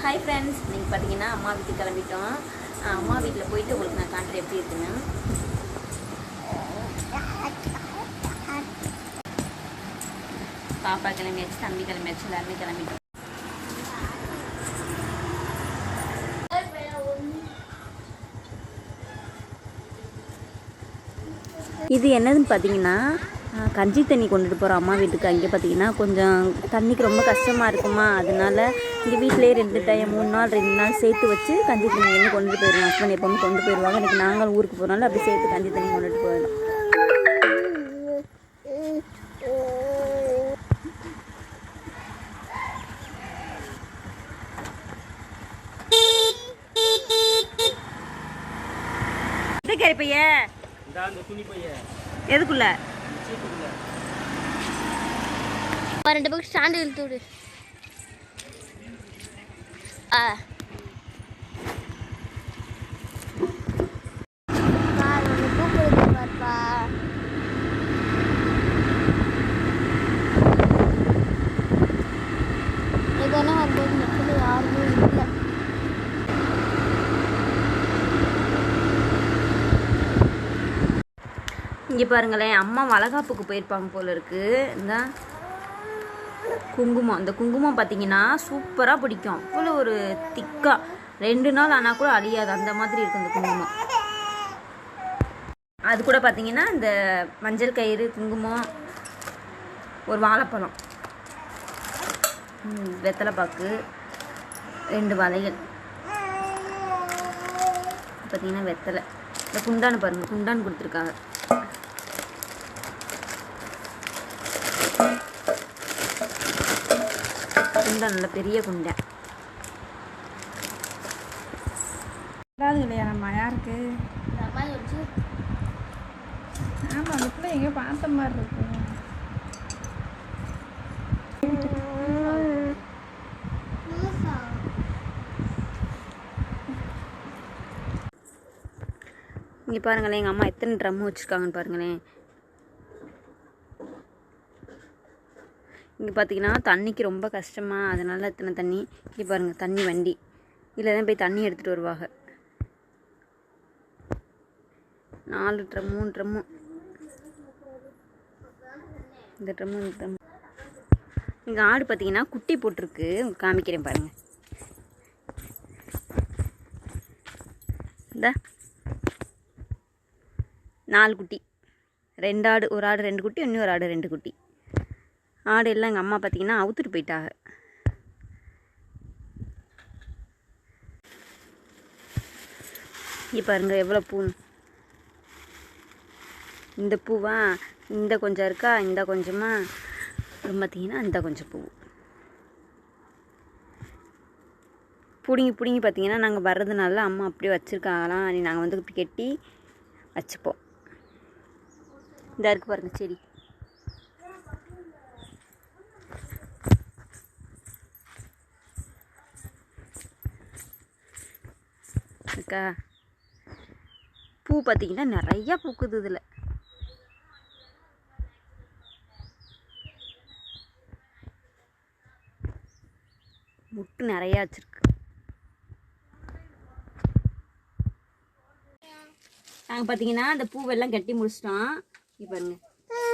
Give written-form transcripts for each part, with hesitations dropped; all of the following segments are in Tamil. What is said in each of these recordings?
ஹாய் ஃப்ரெண்ட்ஸ், நீங்கள் பார்த்தீங்கன்னா அம்மா வீட்டுக்கு கிளம்பிட்டோம். அம்மா வீட்டில் போயிட்டு உங்களுக்கு நான் காட்டுறேன் எப்படி இருக்குன்னு. பாப்பா கிளம்பியாச்சு, தம்பி கிளம்பியாச்சு, எல்லாருமே கிளம்பிட்டோம். இது என்னதுன்னு பார்த்தீங்கன்னா கஞ்சி தண்ணி கொண்டுட்டு போகிறோம் அம்மா வீட்டுக்கு. அங்கே பார்த்தீங்கன்னா கொஞ்சம் தண்ணிக்கு ரொம்ப கஷ்டமாக இருக்குமா, அதனால இங்கே வீட்டிலே 2 டைம் 3 நாள் 2 நாள் சேர்த்து வச்சு கஞ்சி தண்ணி வந்து கொண்டுட்டு போயிடுவோம். ஹஸ்பண்ட் எப்போவுமே கொண்டு போயிடுவாங்க. இன்றைக்கி நாங்கள் ஊருக்கு போனாலும் அப்படி சேர்த்து கஞ்சி தண்ணி கொண்டுட்டு போயிடும். பைய எதுக்குள்ள 2 பக்கம் ஸ்டாண்ட் இழுத்து விடு. இதெல்லாம் வந்து யாருமே இல்லை. இங்கே பாருங்களேன், அம்மா வளகாப்புக்கு போயிருப்பாங்க போல இருக்குது. இந்த குங்குமம், இந்த குங்குமம் பார்த்தீங்கன்னா சூப்பராக பிடிக்கும். அவ்வளோ ஒரு திக்காக 2 நாள் ஆனால் கூட அழியாது, அந்த மாதிரி இருக்கும் இந்த குங்குமம். அது கூட பார்த்தீங்கன்னா இந்த மஞ்சள் கயிறு, குங்குமம், ஒரு வாழைப்பழம், வெத்தலைப்பாக்கு, 2 வளையல், பார்த்தீங்கன்னா வெத்தலை, இந்த குண்டான் பாருங்கள், குண்டான் கொடுத்துருக்காங்க. குண்டா நல்ல பெரிய குண்டை இல்லையா நம்ம யாருக்கு? ஆமாம், அந்த பிள்ளை எங்கேயோ பார்த்த மாதிரி இருக்கு. இங்கே பாருங்களேன், எங்கள் அம்மா எத்தனை ட்ரம் வச்சுருக்காங்கன்னு பாருங்களேன். இங்கே பார்த்தீங்கன்னா தண்ணிக்கு ரொம்ப கஷ்டமாக, அதனால் எத்தனை தண்ணி. இங்கே பாருங்கள், தண்ணி வண்டி இதில் தான் போய் தண்ணி எடுத்துகிட்டு வருவாங்க. 4 ட்ரம் 3 ட்ரம்மு, இந்த ட்ரம்மு இந்த ட்ரம்மு. இங்கே ஆடு பார்த்தீங்கன்னா குட்டி போட்டிருக்கு, காமிக்கிறேன் பாருங்கள். இந்த 4 குட்டி, 2 ஆடு, ஒரு ஆடு 2 குட்டி, இன்னொரு ஆடு 2 குட்டி. ஆடு எல்லாம் எங்கள் அம்மா பார்த்தீங்கன்னா அவுத்துட்டு போயிட்டாங்க. இங்கே பாருங்கள் எவ்வளோ பூ. இந்த பூவா, இந்த கொஞ்சம் இருக்கா, இந்த கொஞ்சமாக பார்த்தீங்கன்னா இந்த கொஞ்சம் பூ பிடுங்கி பிடுங்கி பார்த்தீங்கன்னா நாங்கள் வர்றதுனால அம்மா அப்படியே வச்சுருக்காங்களாம். நாங்கள் வந்து கெட்டி வச்சுப்போம். இந்த இருக்குது பாருங்கள் செடி. இருக்கா பூ பார்த்தீங்கன்னா நிறையா பூக்குது. இதில் முட்டு நிறையா வச்சிருக்கு. நாங்கள் பார்த்தீங்கன்னா அந்த பூவெல்லாம் கட்டி முடிச்சிட்டோம். இப்போ பாருங்க,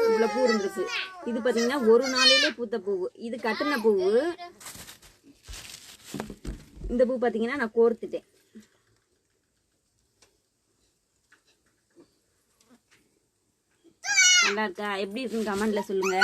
இவ்வளோ பூ இருந்துருக்கு. இது பார்த்தீங்கன்னா ஒரு நாளையிலே பூத்த பூவு, இது கட்டின பூவு. இந்த பூ பார்த்தீங்கன்னா நான் கோர்த்துட்டேன். நல்லா இருக்கா? எப்படி இருக்குன்னு கமெண்ட்ல சொல்லுங்க.